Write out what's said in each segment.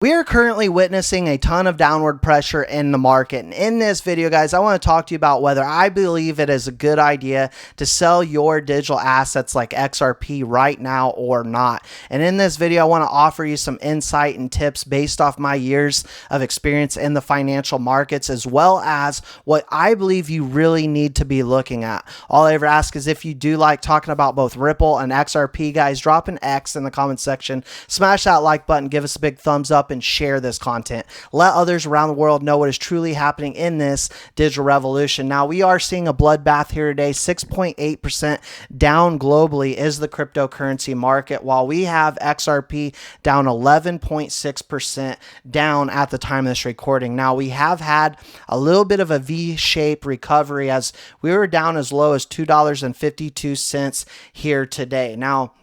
We are currently witnessing a ton of downward pressure in the market. And in this video, guys, I want to talk to you about whether I believe it is a good idea to sell your digital assets like XRP right now or not. And in this video, I want to offer you some insight and tips based off my years of experience in the financial markets, as well as what I believe you really need to be looking at. All I ever ask is if you do like talking about both Ripple and XRP, guys, drop an X in the comment section, smash that like button, give us a big thumbs up, and share this content. Let others around the world know what is truly happening in this digital revolution. Now, we are seeing a bloodbath here today. 6.8% down globally is the cryptocurrency market, while we have XRP down 11.6% down at the time of this recording. Now, we have had a little bit of a V-shaped recovery as we were down as low as $2.52 here today. Now,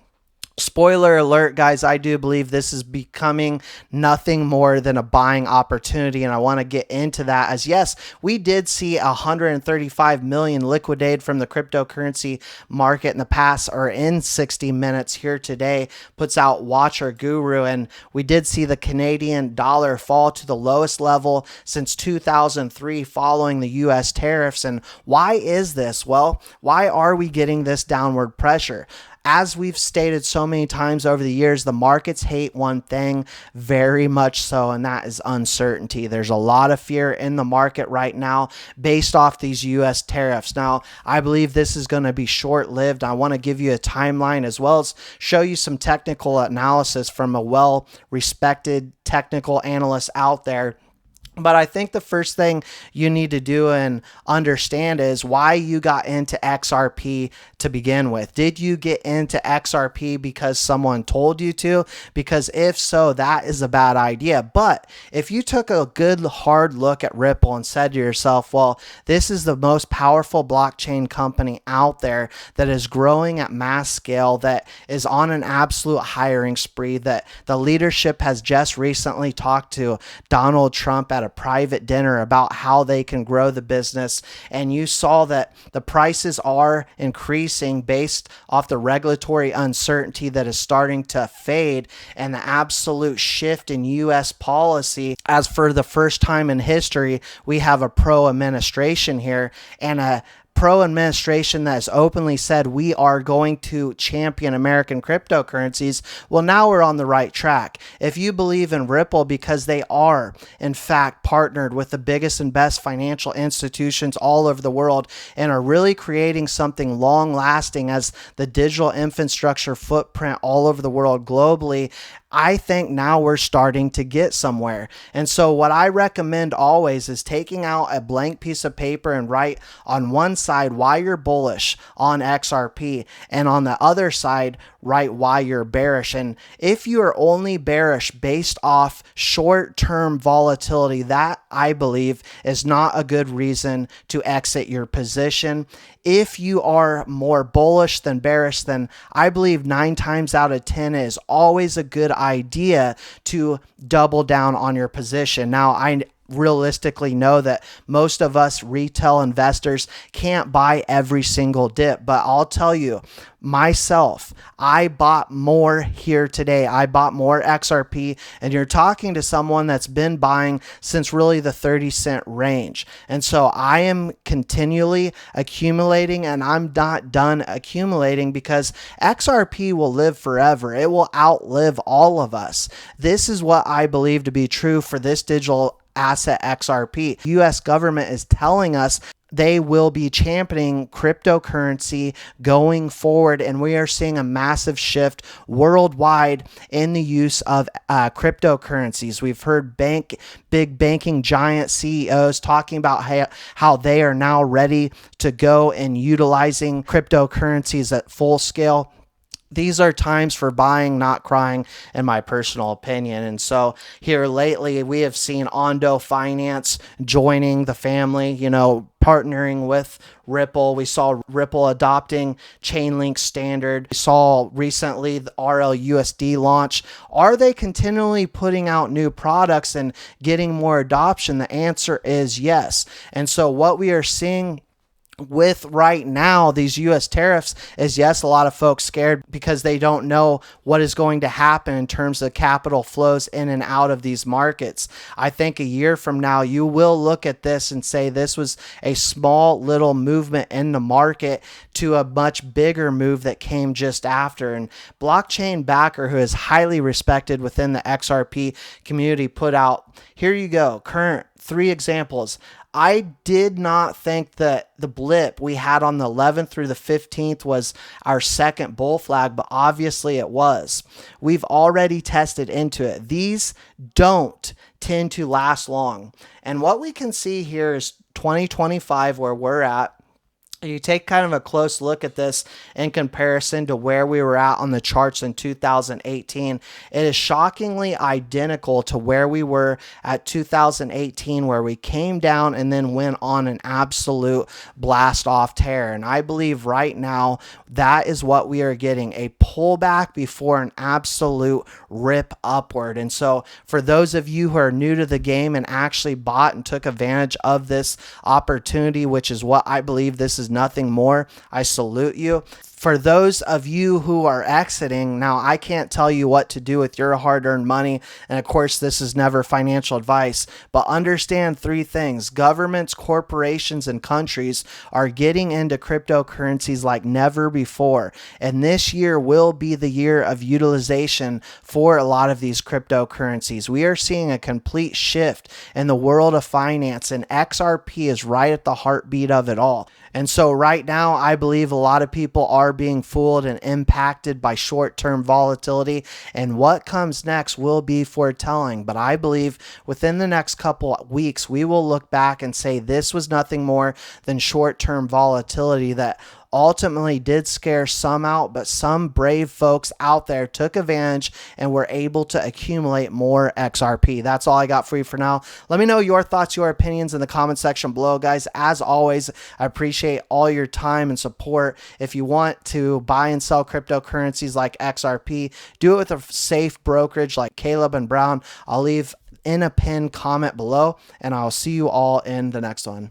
spoiler alert, guys, I do believe this is becoming nothing more than a buying opportunity, and I want to get into that as yes, we did see 135 million liquidated from the cryptocurrency market in the past, or in 60 minutes here today, puts out Watcher Guru, and we did see the Canadian dollar fall to the lowest level since 2003 following the US tariffs. And why is this? Well, why are we getting this downward pressure? As we've stated so many times over the years, the markets hate one thing very much so, and that is uncertainty. There's a lot of fear in the market right now based off these U.S. tariffs. Now, I believe this is going to be short-lived. I want to give you a timeline as well as show you some technical analysis from a well-respected technical analyst out there. But I think the first thing you need to do and understand is why you got into XRP to begin with. Did you get into XRP because someone told you to? Because if so, that is a bad idea. But if you took a good hard look at Ripple and said to yourself, well, this is the most powerful blockchain company out there that is growing at mass scale, that is on an absolute hiring spree, that the leadership has just recently talked to Donald Trump at a private dinner about how they can grow the business, and you saw that the prices are increasing based off the regulatory uncertainty that is starting to fade and the absolute shift in US policy, as for the first time in history we have a pro administration here, and a pro-administration that has openly said we are going to champion American cryptocurrencies. Well, now we're on the right track. If you believe in Ripple because they are, in fact, partnered with the biggest and best financial institutions all over the world and are really creating something long-lasting as the digital infrastructure footprint all over the world globally, I think now we're starting to get somewhere. And so what I recommend always is taking out a blank piece of paper and write on one side why you're bullish on XRP, and on the other side write why you're bearish. And if you are only bearish based off short-term volatility, that I believe is not a good reason to exit your position. If you are more bullish than bearish, then I believe 9 times out of 10 it is always a good idea to double down on your position. Now, I realistically know that most of us retail investors can't buy every single dip, but I'll tell you, myself, I bought more here today. I bought more XRP, and you're talking to someone that's been buying since really the 30-cent range. And so I am continually accumulating, and I'm not done accumulating because XRP will live forever. It will outlive all of us. This is what I believe to be true for this digital asset XRP. The US government is telling us they will be championing cryptocurrency going forward, and we are seeing a massive shift worldwide in the use of cryptocurrencies. We've heard big banking giant CEOs talking about how they are now ready to go and utilizing cryptocurrencies at full scale. These are times for buying, not crying, in my personal opinion. And so here lately, we have seen Ondo Finance joining the family, partnering with Ripple. We saw Ripple adopting Chainlink standard. We saw recently the RLUSD launch. Are they continually putting out new products and getting more adoption? The answer is yes. And so what we are seeing with right now these US tariffs is, yes, a lot of folks scared because they don't know what is going to happen in terms of capital flows in and out of these markets. I think a year from now you will look at this and say this was a small little movement in the market to a much bigger move that came just after. And Blockchain Backer, who is highly respected within the XRP community, put out, here you go, current 3 examples. I did not think that the blip we had on the 11th through the 15th was our second bull flag, but obviously it was. We've already tested into it. These don't tend to last long. And what we can see here is 2025, where we're at. You take kind of a close look at this in comparison to where we were at on the charts in 2018. It is shockingly identical to where we were at 2018, where we came down and then went on an absolute blast off tear. And I believe right now that is what we are getting, a pullback before an absolute rip upward. And so for those of you who are new to the game and actually bought and took advantage of this opportunity, which is what I believe this is nothing more, I salute you. For those of you who are exiting, now I can't tell you what to do with your hard-earned money, and of course this is never financial advice, but understand 3 things. Governments, corporations, and countries are getting into cryptocurrencies like never before, and this year will be the year of utilization for a lot of these cryptocurrencies. We are seeing a complete shift in the world of finance, and XRP is right at the heartbeat of it all. And so right now, I believe a lot of people are being fooled and impacted by short-term volatility, and what comes next will be foretelling. But I believe within the next couple of weeks, we will look back and say this was nothing more than short-term volatility that ultimately did scare some out, but some brave folks out there took advantage and were able to accumulate more XRP. That's all I got for you for now. Let me know your thoughts, your opinions in the comment section below, guys. As always, I appreciate all your time and support. If you want to buy and sell cryptocurrencies like XRP, do it with a safe brokerage like Caleb and Brown. I'll leave in a pinned comment below, and I'll see you all in the next one.